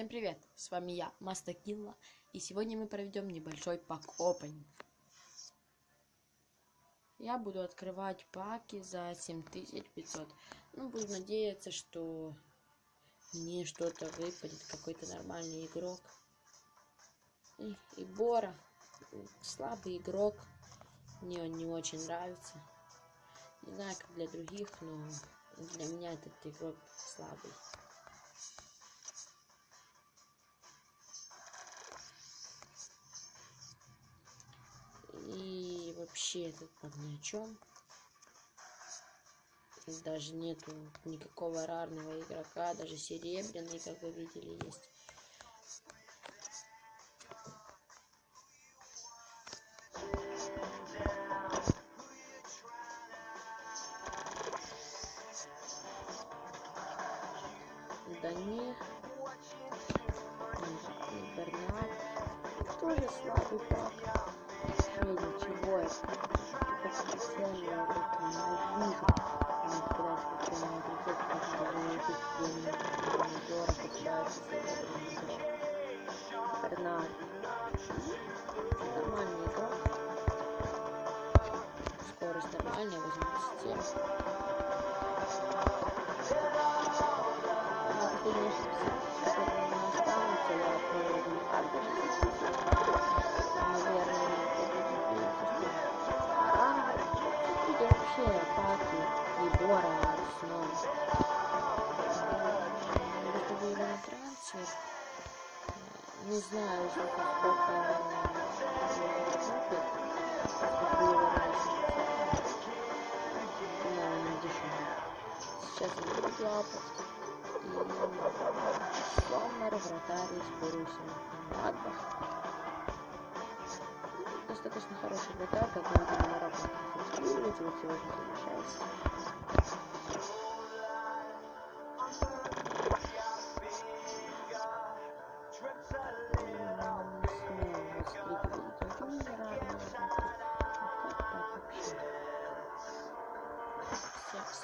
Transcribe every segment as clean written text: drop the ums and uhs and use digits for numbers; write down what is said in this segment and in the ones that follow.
Всем привет! С вами я, Мастакилла, и сегодня мы проведем небольшой пак-опенинг. Я буду открывать паки за 7500. Буду надеяться, что мне что-то выпадет, какой-то нормальный игрок. И Бора, слабый игрок, мне он не очень нравится. Не знаю, как для других, но для меня этот игрок слабый. И вообще этот пак ни о чем. Даже нету никакого рарного игрока, даже серебряный, как вы видели, есть. Да не Бернард, тоже слабый пак. Ничего, это специальные игроки, не вижу. Они когда специальные игроки, которые помидора попадаются серебряный игрок. Бернард. Нормальный игрок. Скорость нормальная, 87. Вообще паки и Бора снова. Выставили на трансфер. Не знаю уже сколько купит. Посмотрю его разницу. По-моему, не дешево. Сейчас я буду лапать. И Сомер, вратарь из Боруссии Мönchengladbach. Достаточно хороший вратарь, как мы видели на рапорте. Вот сегодня замешался.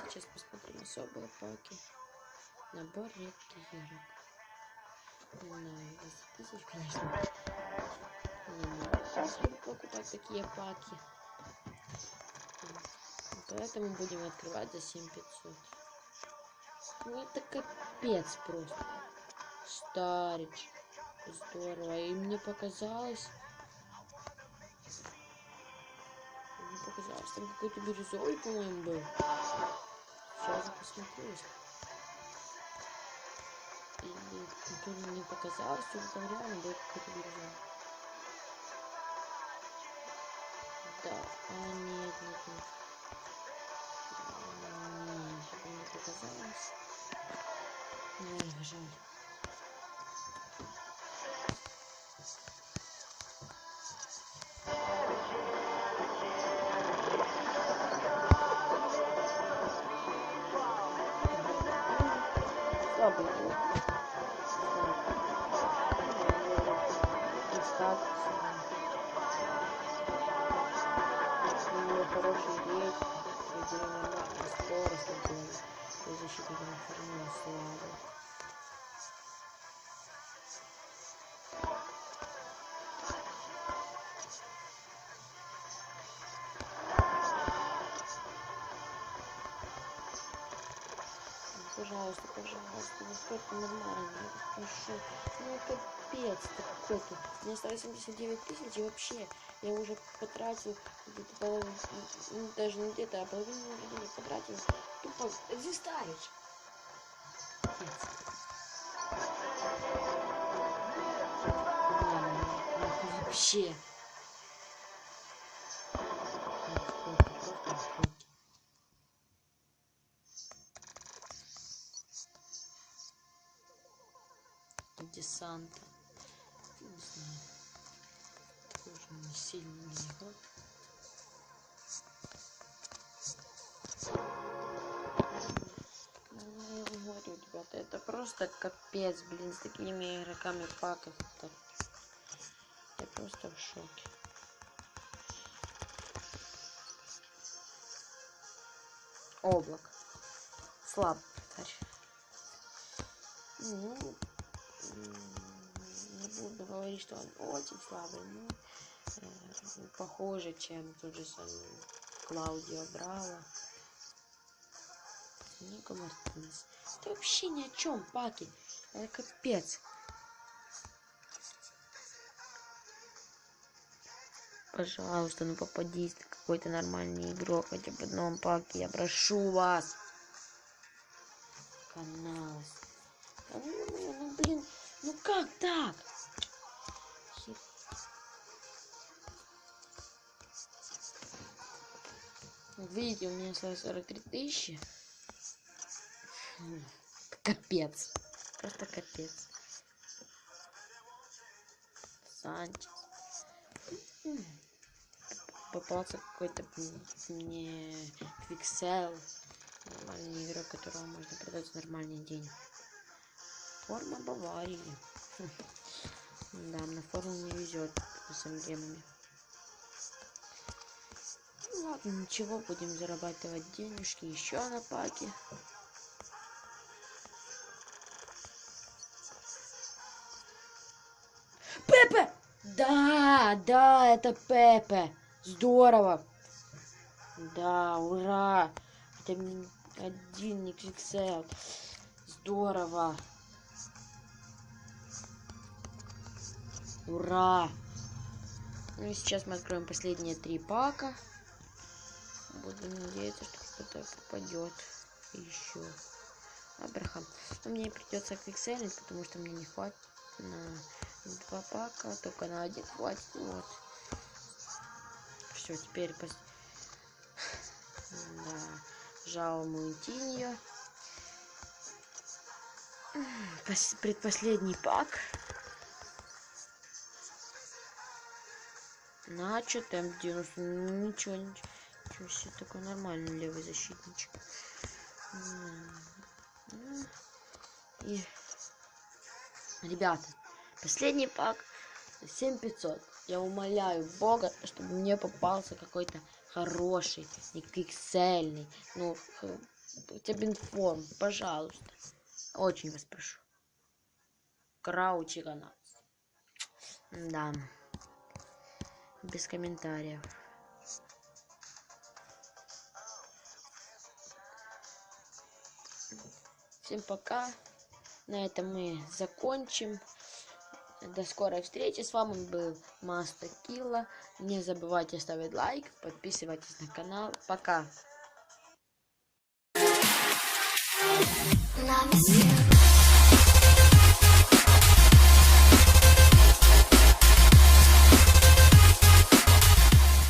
Сейчас посмотрим особые паки. Набор редких игрок. Не знаю, 10 000, конечно. Не покупать такие паки. Поэтому будем открывать за 7500. Ну это капец просто. Старич. Здорово. И мне показалось... там какой-то бирюзовый, по-моему, был. Сейчас я посмотрю. Или то ли мне показалось, что там реально был какой-то бирюзовый. Да, нет. Что-то мне показалось. Жаль. Слабый игрок. У него хороший вес, нормальная скорость, и защита формула слабая. Пожалуйста, ну что-то нормально, прошу. Ну капец какой-то. Мне осталось 79 000, и вообще я уже потратил где-то половину, даже не где-то, а половину времени потратил. Тупо Экзистарич. Вообще. Десанта. Не знаю. Тоже не сильный игрок. Я говорю, ребята, это просто капец, блин, с такими игроками паков. Я просто в шоке. Облак. Слабый вратарь. Не буду говорить, что он очень слабый, но похоже, чем тот же самый Клаудио Браво. Нико Мартинес. Это вообще ни о чем, паки. Это капец. Пожалуйста, ну попадись на какой-то нормальный игрок, хотя бы в одном паке, я прошу вас. Канал. Ну блин, ну как так? Видите, у меня осталось 43 тысячи. Капец. Просто капец. Санчес. Попался какой-то мне Квиксел. Нормальный игрок, которого можно продать за нормальный день. Форма Баварии. Да, на форму не везет с эмблемами. Ну ладно, ничего, будем зарабатывать денежки еще на паке. Пепе! Да, да, это Пепе. Здорово. Да, ура. Это один XXL. Здорово. Ура. Ну и сейчас мы откроем последние 3 пака. Буду надеяться, что кто-то попадет еще. Абрахам. Но мне придется квикселить, потому что мне не хватит на 2 пака, только на 1 хватит. Вот. Все, теперь да. Жао Мунтиньо. Предпоследний пак. Начо, темп 90. Ничего себе, такой нормальный левый защитничек. И, ребята, последний пак 7500. Я умоляю Бога, чтобы мне попался какой-то хороший, не пиксельный, ну, хотя бы информ, пожалуйста. Очень вас прошу. Краучи канал. Да. Без комментариев. Всем пока. На этом мы закончим. До скорой встречи. С вами был Маста Килла. Не забывайте ставить лайк, подписывайтесь на канал. Пока.